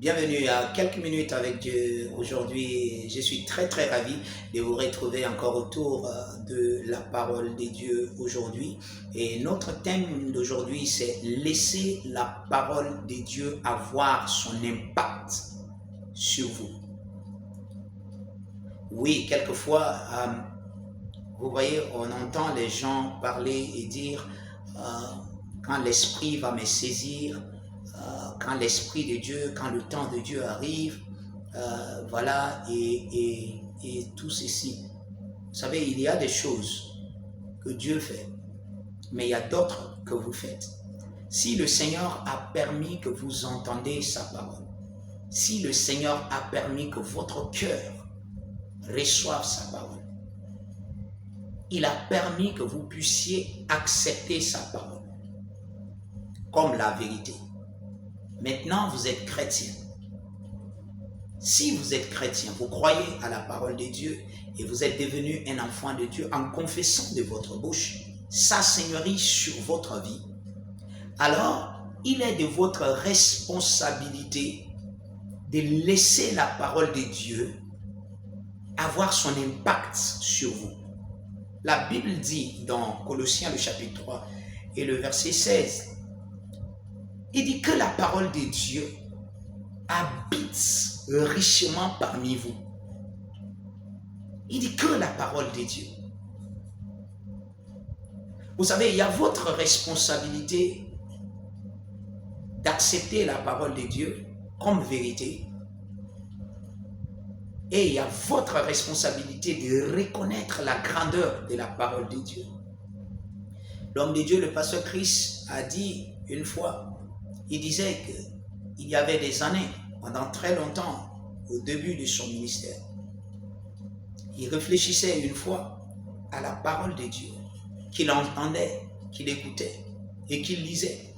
Bienvenue à quelques minutes avec Dieu. Aujourd'hui, je suis très ravi de vous retrouver encore autour de la parole de Dieu aujourd'hui. Et notre thème d'aujourd'hui, c'est laisser la parole de Dieu avoir son impact sur vous. Oui, quelquefois, vous voyez, on entend les gens parler et dire quand l'Esprit va me saisir, quand l'Esprit de Dieu, quand le temps de Dieu arrive, voilà, et tout ceci. Vous savez, il y a des choses que Dieu fait, mais il y a d'autres que vous faites. Si le Seigneur a permis que vous entendez sa parole, si le Seigneur a permis que votre cœur reçoive sa parole, il a permis que vous puissiez accepter sa parole comme la vérité. Maintenant, vous êtes chrétien. Si vous êtes chrétien, vous croyez à la parole de Dieu et vous êtes devenu un enfant de Dieu en confessant de votre bouche sa seigneurie sur votre vie, alors il est de votre responsabilité de laisser la parole de Dieu avoir son impact sur vous. La Bible dit dans Colossiens le chapitre 3 et le verset 16, il dit que la parole de Dieu habite richement parmi vous. Il dit que la parole de Dieu. Vous savez, il y a votre responsabilité d'accepter la parole de Dieu comme vérité. Et il y a votre responsabilité de reconnaître la grandeur de la parole de Dieu. L'homme de Dieu, le pasteur Chris, a dit une fois, il disait qu'il y avait des années, pendant très longtemps, au début de son ministère, il réfléchissait une fois à la parole de Dieu, qu'il entendait, qu'il écoutait et qu'il lisait.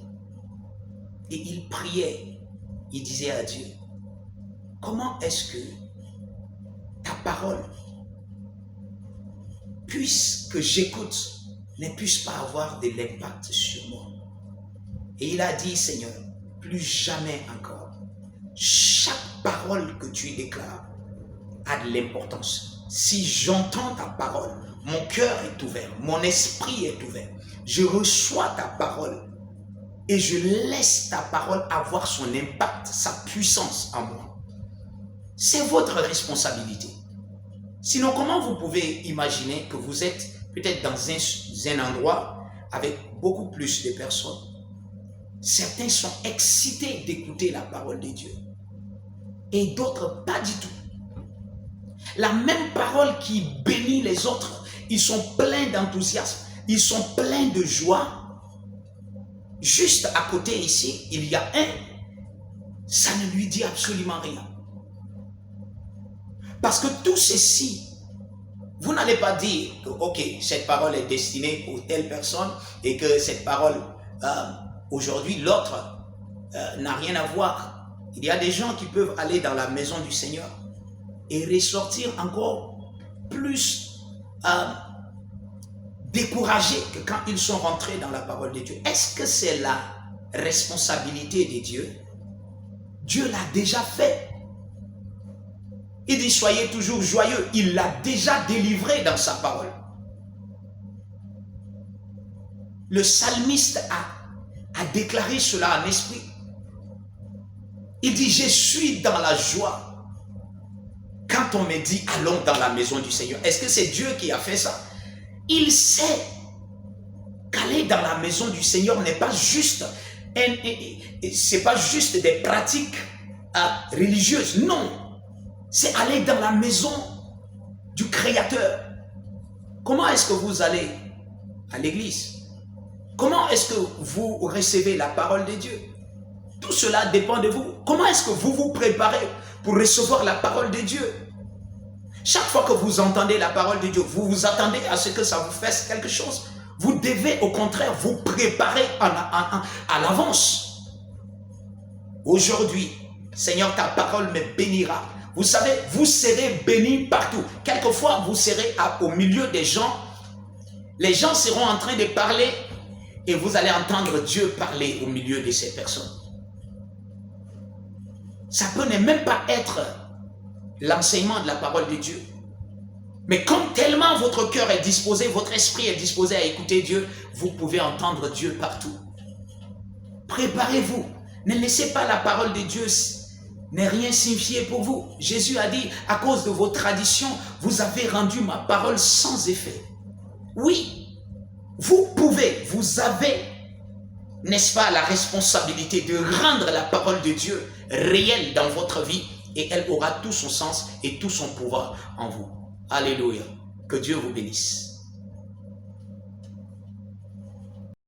Et il priait, il disait à Dieu, comment est-ce que ta parole, puisque j'écoute, ne puisse pas avoir de l'impact sur moi? Et il a dit, Seigneur, plus jamais encore, chaque parole que tu déclares a de l'importance. Si j'entends ta parole, mon cœur est ouvert, mon esprit est ouvert. Je reçois ta parole et je laisse ta parole avoir son impact, sa puissance en moi. C'est votre responsabilité. Sinon, comment vous pouvez imaginer que vous êtes peut-être dans un endroit avec beaucoup plus de personnes? Certains sont excités d'écouter la parole de Dieu et d'autres pas du tout. La même parole qui bénit les autres, ils sont pleins d'enthousiasme, ils sont pleins de joie. Juste à côté ici, il y a un, ça ne lui dit absolument rien. Parce que tout ceci, vous n'allez pas dire que ok, cette parole est destinée pour telle personne et que cette parole aujourd'hui, l'autre n'a rien à voir. Il y a des gens qui peuvent aller dans la maison du Seigneur et ressortir encore plus découragés que quand ils sont rentrés dans la parole de Dieu. Est-ce que c'est la responsabilité de Dieu? Dieu l'a déjà fait. Il dit soyez toujours joyeux. Il l'a déjà délivré dans sa parole. Le psalmiste a déclaré cela en esprit. Il dit, je suis dans la joie quand on me dit, allons dans la maison du Seigneur. Est-ce que c'est Dieu qui a fait ça? Il sait qu'aller dans la maison du Seigneur n'est pas juste, c'est pas juste des pratiques religieuses. Non, c'est aller dans la maison du Créateur. Comment est-ce que vous allez à l'église? Comment est-ce que vous recevez la parole de Dieu? Tout cela dépend de vous. Comment est-ce que vous vous préparez pour recevoir la parole de Dieu? Chaque fois que vous entendez la parole de Dieu, vous vous attendez à ce que ça vous fasse quelque chose. Vous devez au contraire vous préparer à l'avance. Aujourd'hui, Seigneur, ta parole me bénira. Vous savez, vous serez bénis partout. Quelquefois, vous serez au milieu des gens. Les gens seront en train de parler et vous allez entendre Dieu parler au milieu de ces personnes. Ça peut ne même pas être l'enseignement de la parole de Dieu. Mais comme tellement votre cœur est disposé, votre esprit est disposé à écouter Dieu, vous pouvez entendre Dieu partout. Préparez-vous. Ne laissez pas la parole de Dieu ne rien signifier pour vous. Jésus a dit, à cause de vos traditions, vous avez rendu ma parole sans effet. Oui, vous pouvez, vous avez, n'est-ce pas, la responsabilité de rendre la parole de Dieu réelle dans votre vie et elle aura tout son sens et tout son pouvoir en vous. Alléluia. Que Dieu vous bénisse.